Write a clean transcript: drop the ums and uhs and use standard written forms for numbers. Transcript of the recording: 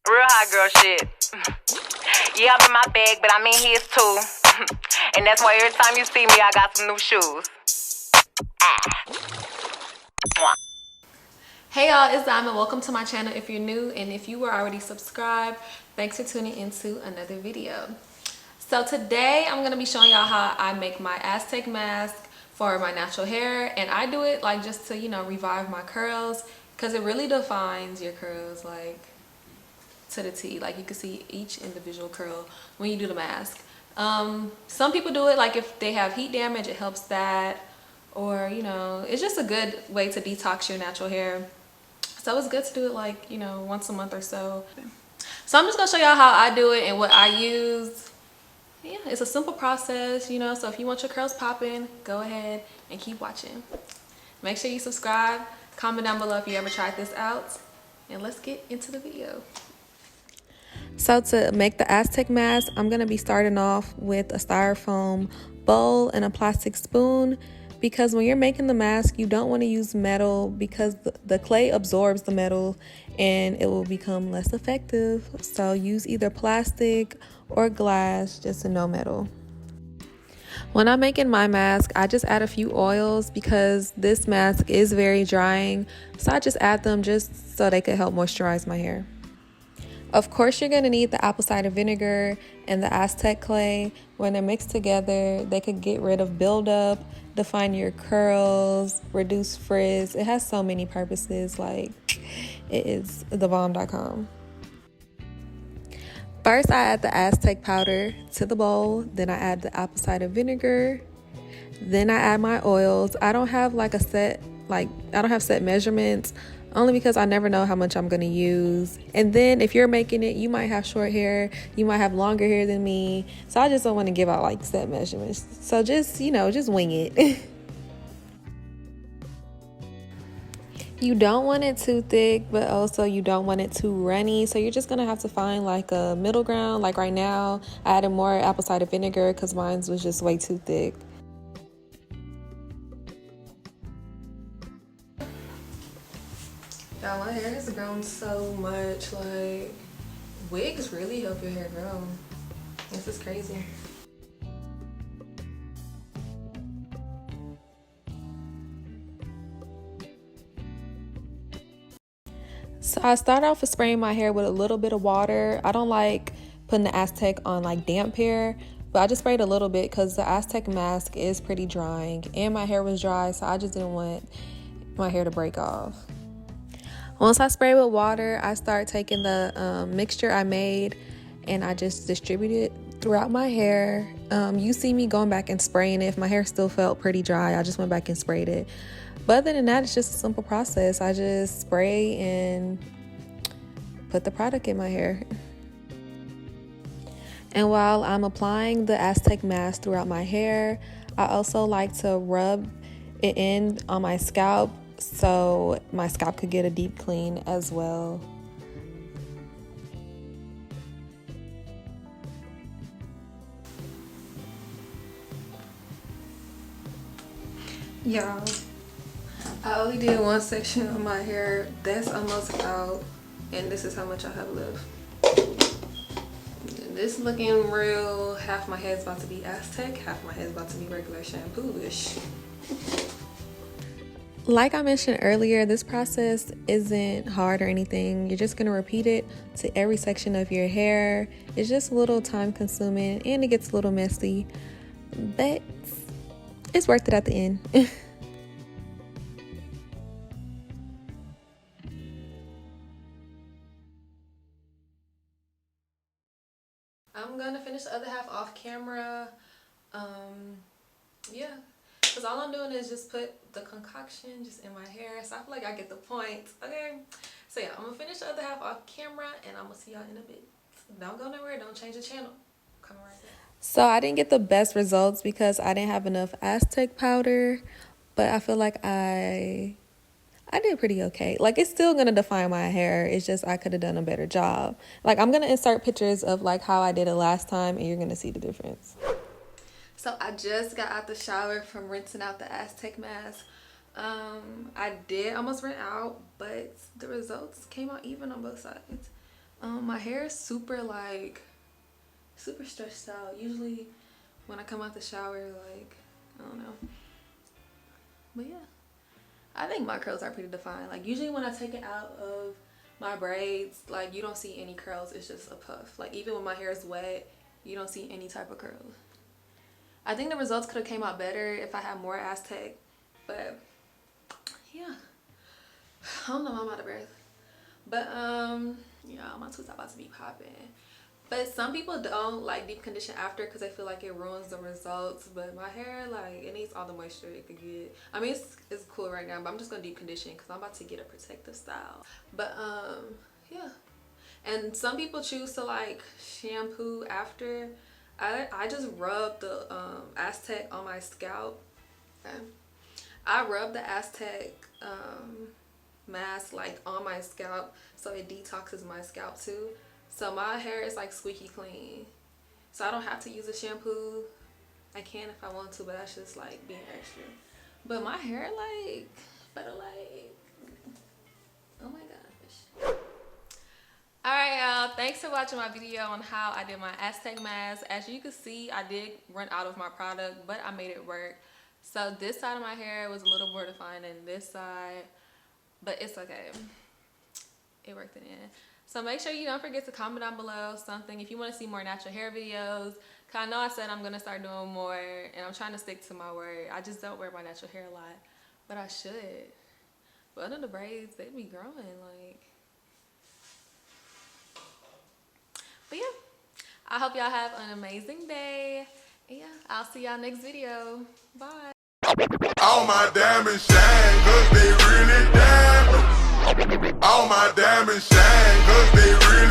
Real hot girl shit. Yeah, I'm in my bag, but I'm in his too. And that's why every time you see me, I got some new shoes. Hey y'all, it's Diamond. Welcome to my channel if you're new, and if you were already subscribed, thanks for tuning into another video. So today I'm going to be showing y'all how I make my Aztec mask for my natural hair, and I do it like just to, revive my curls, because it really defines your curls like to the T. Like you can see each individual curl when you do the mask. Some people do it like if they have heat damage, it helps that, or it's just a good way to detox your natural hair. So it's good to do it like, once a month or so. So I'm just gonna show y'all how I do it and what I use. Yeah, it's a simple process, so if you want your curls popping, go ahead and keep watching. Make sure you subscribe, comment down below if you ever tried this out, and let's get into the video. So to make the Aztec mask, I'm going to be starting off with a styrofoam bowl and a plastic spoon, because when you're making the mask, you don't want to use metal because the clay absorbs the metal and it will become less effective. So use either plastic or glass, just no metal. When I'm making my mask, I just add a few oils because this mask is very drying. So I just add them just so they could help moisturize my hair. Of course, you're going to need the apple cider vinegar and the Aztec clay. When they're mixed together, they could get rid of buildup, define your curls, reduce frizz. It has so many purposes, like it is thebomb.com. First, I add the Aztec powder to the bowl. Then I add the apple cider vinegar. Then I add my oils. I don't have set measurements, only because I never know how much I'm going to use. And then if you're making it, you might have short hair, you might have longer hair than me. So I just don't want to give out like set measurements. So just wing it. You don't want it too thick, but also you don't want it too runny. So you're just going to have to find like a middle ground. Like right now, I added more apple cider vinegar because mine was just way too thick. Y'all, my hair has grown so much. Like, wigs really help your hair grow. This is crazy. So I start off with spraying my hair with a little bit of water. I don't like putting the Aztec on like damp hair, but I just sprayed a little bit because the Aztec mask is pretty drying and my hair was dry, so I just didn't want my hair to break off. Once I spray with water, I start taking the mixture I made and I just distribute it throughout my hair. You see me going back and spraying it. If my hair still felt pretty dry, I just went back and sprayed it. But other than that, it's just a simple process. I just spray and put the product in my hair. And while I'm applying the Aztec mask throughout my hair, I also like to rub it in on my scalp so my scalp could get a deep clean as well. Y'all, I only did one section of my hair. That's almost out, and this is how much I have left. This looking real. Half my head's about to be Aztec, half my head's about to be regular shampoo-ish. Like I mentioned earlier, this process isn't hard or anything. You're just going to repeat it to every section of your hair. It's just a little time consuming and it gets a little messy, but it's worth it at the end. I'm going to finish the other half off camera. Yeah. Because all I'm doing is just put the concoction just in my hair. So I feel like I get the point. Okay. So yeah, I'm going to finish the other half off camera and I'm going to see y'all in a bit. Don't go nowhere. Don't change the channel. Come right there. So I didn't get the best results because I didn't have enough Aztec powder. But I feel like I did pretty okay. Like, it's still going to define my hair. It's just I could have done a better job. Like, I'm going to insert pictures of like how I did it last time and you're going to see the difference. So I just got out the shower from rinsing out the Aztec mask. I did almost rinse out, but the results came out even on both sides. My hair is super stretched out. Usually when I come out the shower, like, I don't know. But yeah, I think my curls are pretty defined. Like usually when I take it out of my braids, like you don't see any curls, it's just a puff. Like even when my hair is wet, you don't see any type of curls. I think the results could have came out better if I had more Aztec, but yeah, I don't know, I'm out of breath. But yeah, my tooth's about to be popping. But some people don't like deep condition after because they feel like it ruins the results. But my hair, like, it needs all the moisture it could get. I mean, it's cool right now, but I'm just gonna deep condition because I'm about to get a protective style. But yeah. And some people choose to like shampoo after. I just rub the Aztec on my scalp. Okay. I rub the Aztec mask like on my scalp so it detoxes my scalp too. So my hair is like squeaky clean. So I don't have to use a shampoo. I can if I want to, but that's just like being extra. But my hair like better like, oh my gosh. Alright y'all, thanks for watching my video on how I did my Aztec mask. As you can see, I did run out of my product, but I made it work. So this side of my hair was a little more defined than this side, but it's okay. It worked in the end. So make sure you don't forget to comment down below something if you want to see more natural hair videos. Cause I know I said I'm gonna start doing more, and I'm trying to stick to my word. I just don't wear my natural hair a lot, but I should. But under the braids, they be growing like. But yeah, I hope y'all have an amazing day. And yeah, I'll see y'all next video. Bye. All my diamonds shine, cause they really diamonds. All my diamonds shine, cause they really